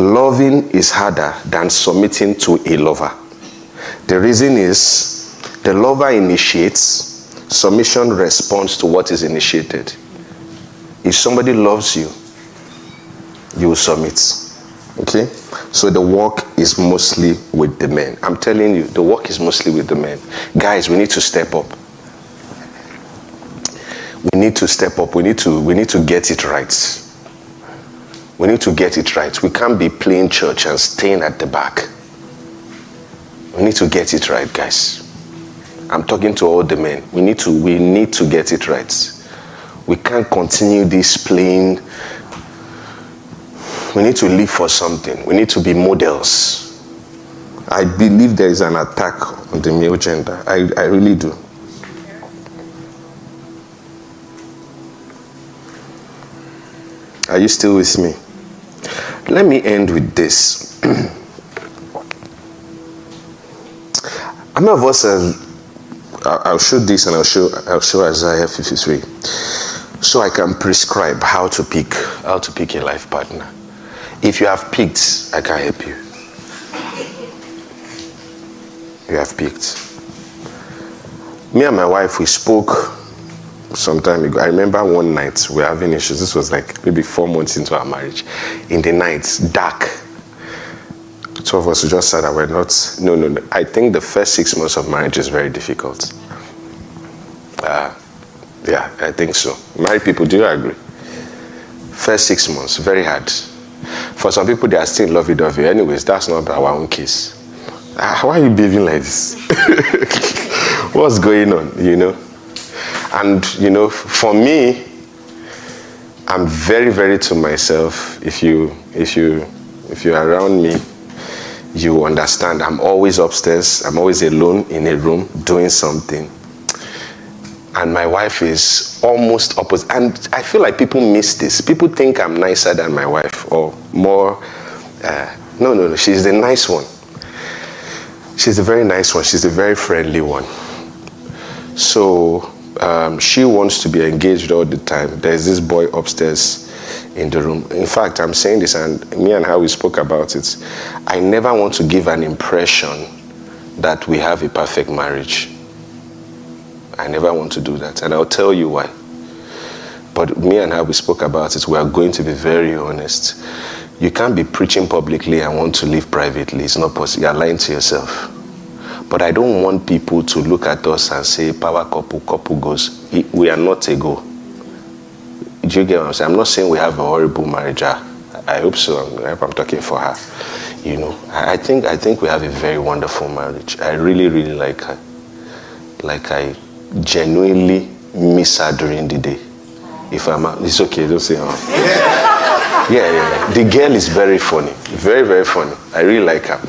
loving is harder than submitting to a lover. The reason is the lover initiates, submission responds to what is initiated. If somebody loves you, you will submit. Okay? So the work is mostly with the men. I'm telling you, the work is mostly with the men. Guys, we need to step up. We need to step up. We need to get it right. We need to get it right. We can't be playing church and staying at the back. We need to get it right, guys. I'm talking to all the men. We need to get it right. We can't continue this playing. We need to live for something. We need to be models. I believe there is an attack on the male gender. I really do. Are you still with me? Let me end with this. How many of us I'll show this and I'll show Isaiah 53. So I can prescribe how to pick a life partner. If you have picked, I can help you. You have picked. Me and my wife, we spoke some time ago. I remember one night we were having issues. This was like maybe 4 months into our marriage. In the night, dark. Two of us just said that we're not. No. I think the first 6 months of marriage is very difficult. Yeah, I think so. Married people, do you agree? First 6 months, very hard. For some people, they are still lovey-dovey. Anyways, that's not our own case. Why are you behaving like this? What's going on, you know? And, you know, for me, I'm very, very to myself. If you're around me, you understand. I'm always upstairs. I'm always alone in a room doing something. And my wife is almost opposite. And I feel like people miss this. People think I'm nicer than my wife or more. No. She's the nice one. She's a very nice one. She's a very friendly one. So she wants to be engaged all the time. There's this boy upstairs in the room. In fact, I'm saying this, and me and her, we spoke about it. I never want to give an impression that we have a perfect marriage. I never want to do that, and I'll tell you why. But me and her, we spoke about it. We are going to be very honest. You can't be preaching publicly and want to live privately. It's not possible. You're lying to yourself. But I don't want people to look at us and say, power couple goes. We are not a go. Do you get what I'm saying? I'm not saying we have a horrible marriage. I hope so. I'm talking for her. You know, I think we have a very wonderful marriage. I really, really like her. Like I genuinely miss her during the day. If I'm out, it's okay, don't say Yeah. The girl is very funny. Very, very funny. I really like her.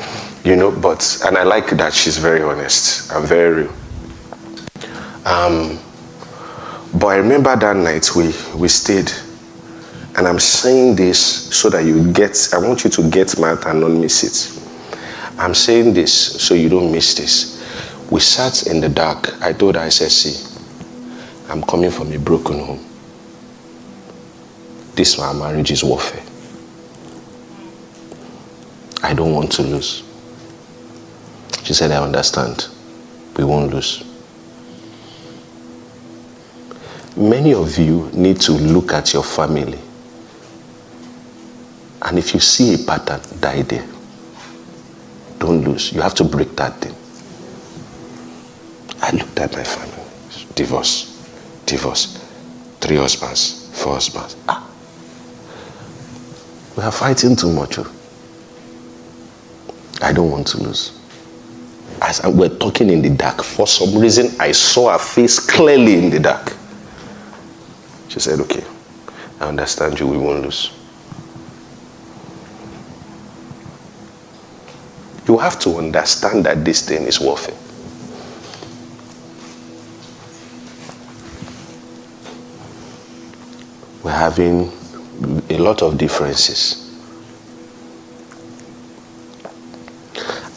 You know, and I like that she's very honest and very real. But I remember that night we stayed, and I'm saying this so that I want you to get math and not miss it. I'm saying this so you don't miss this. We sat in the dark. I told her, I said, see, I'm coming from a broken home. This my marriage is warfare. I don't want to lose. She said, I understand. We won't lose. Many of you need to look at your family. And if you see a pattern, die there. Don't lose. You have to break that thing. I looked at my family. Divorce. 3 husbands, 4 husbands. We are fighting too much. I don't want to lose. As we're talking in the dark, for some reason, I saw her face clearly in the dark. She said, okay, I understand you, we won't lose. You have to understand that this thing is warfare. We're having a lot of differences.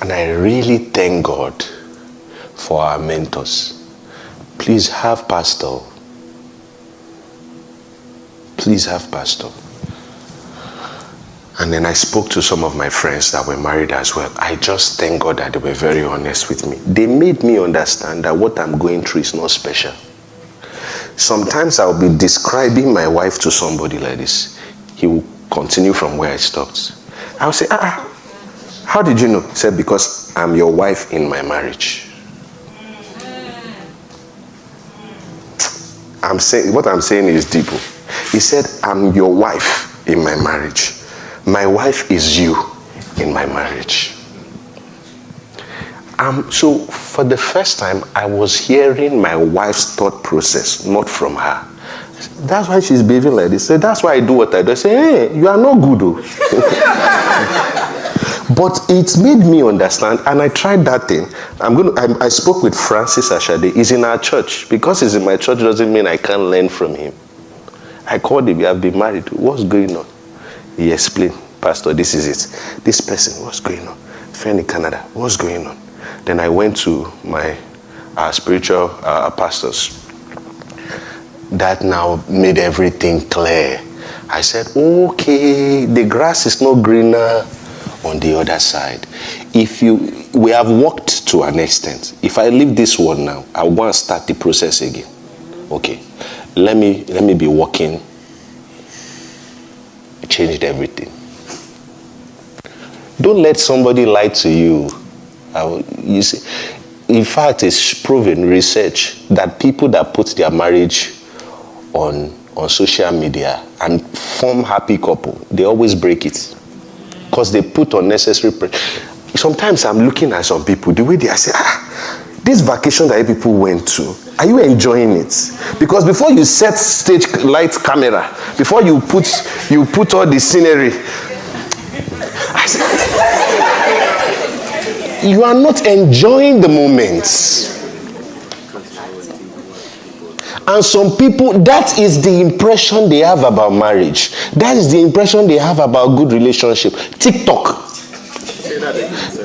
And I really thank God for our mentors. Please have pastor. Please have pastor. And then I spoke to some of my friends that were married as well. I just thank God that they were very honest with me. They made me understand that what I'm going through is not special. Sometimes I'll be describing my wife to somebody like this. He will continue from where I stopped. I'll say, how did you know? He said, because I'm your wife in my marriage. What I'm saying is deep. He said, I'm your wife in my marriage. My wife is you in my marriage. So for the first time, I was hearing my wife's thought process, not from her. That's why she's behaving like this. So that's why I do what I do. I say, hey, you are not good, though. But it made me understand, and I tried that thing. I spoke with Francis Ashade. He's in our church. Because he's in my church doesn't mean I can't learn from him. I called him. We have been married. What's going on? He explained, Pastor, this is it. This person, what's going on? Friend in Canada, what's going on? Then I went to my spiritual pastors. That now made everything clear. I said, okay, the grass is not greener on the other side. We have worked to an extent. If I leave this one now, I want to start the process again. Okay, let me be working. Changed everything. Don't let somebody lie to you. You see, in fact, it's proven research that people that put their marriage on social media and form happy couple, they always break it because they put unnecessary pressure. Sometimes I'm looking at some people, the way I say, this vacation that people went to, are you enjoying it? Because before you set stage light camera, before you put all the scenery, I say, you are not enjoying the moments. And some people, that is the impression they have about marriage. That is the impression they have about good relationship. TikTok.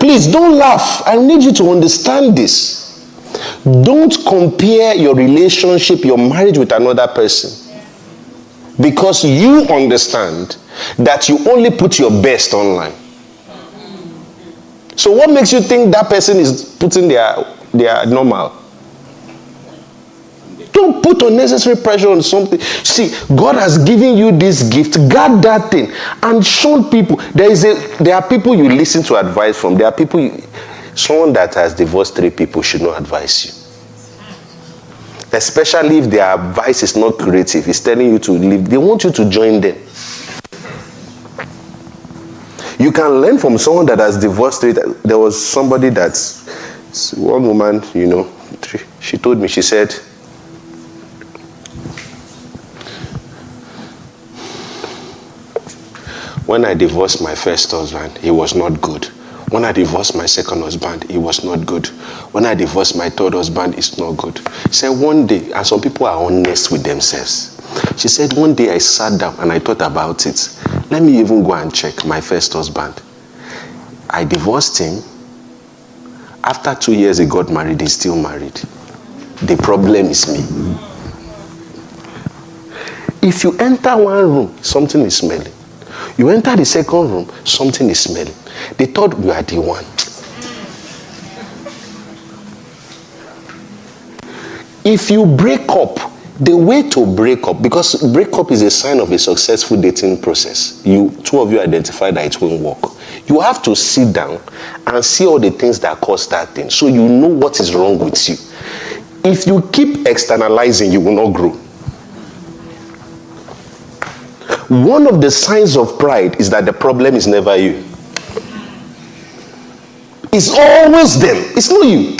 Please don't laugh. I need you to understand this. Don't compare your relationship, your marriage with another person. Because you understand that you only put your best online. So what makes you think that person is putting their normal? Don't put unnecessary pressure on something. See, God has given you this gift. Guard that thing and show people. There are people you listen to advice from. There are people, someone that has divorced 3 people should not advise you. Especially if their advice is not creative. It's telling you to leave. They want you to join them. You can learn from someone that has divorced 3. There was somebody one woman, she told me, she said, when I divorced my first husband, he was not good. When I divorced my second husband, he was not good. When I divorced my third husband, it's not good. She said one day, and some people are honest with themselves. She said one day I sat down and I thought about it. Let me even go and check my first husband. I divorced him. After 2 years he got married, he's still married. The problem is me. If you enter one room, something is smelling. You enter the second room, something is smelling. They thought we are the one. If you break up, the way to break up, because breakup is a sign of a successful dating process. Two of you identify that it won't work. You have to sit down and see all the things that cause that thing, so you know what is wrong with you. If you keep externalizing, you will not grow. One of the signs of pride is that the problem is never you. It's always them. It's not you.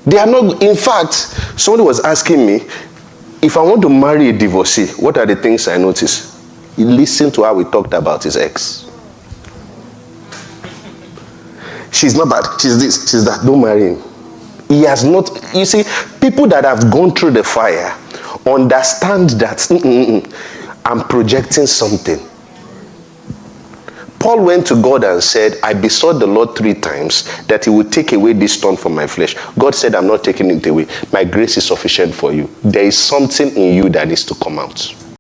They are not. In fact, somebody was asking me, if I want to marry a divorcee, what are the things I notice? Listen to how we talked about his ex. She's not bad. She's this. She's that. Don't marry him. He has not. You see, people that have gone through the fire understand that I'm projecting something. Paul went to God and said, I besought the Lord 3 times that he would take away this stone from my flesh. God said, I'm not taking it away. My grace is sufficient for you. There is something in you that needs to come out.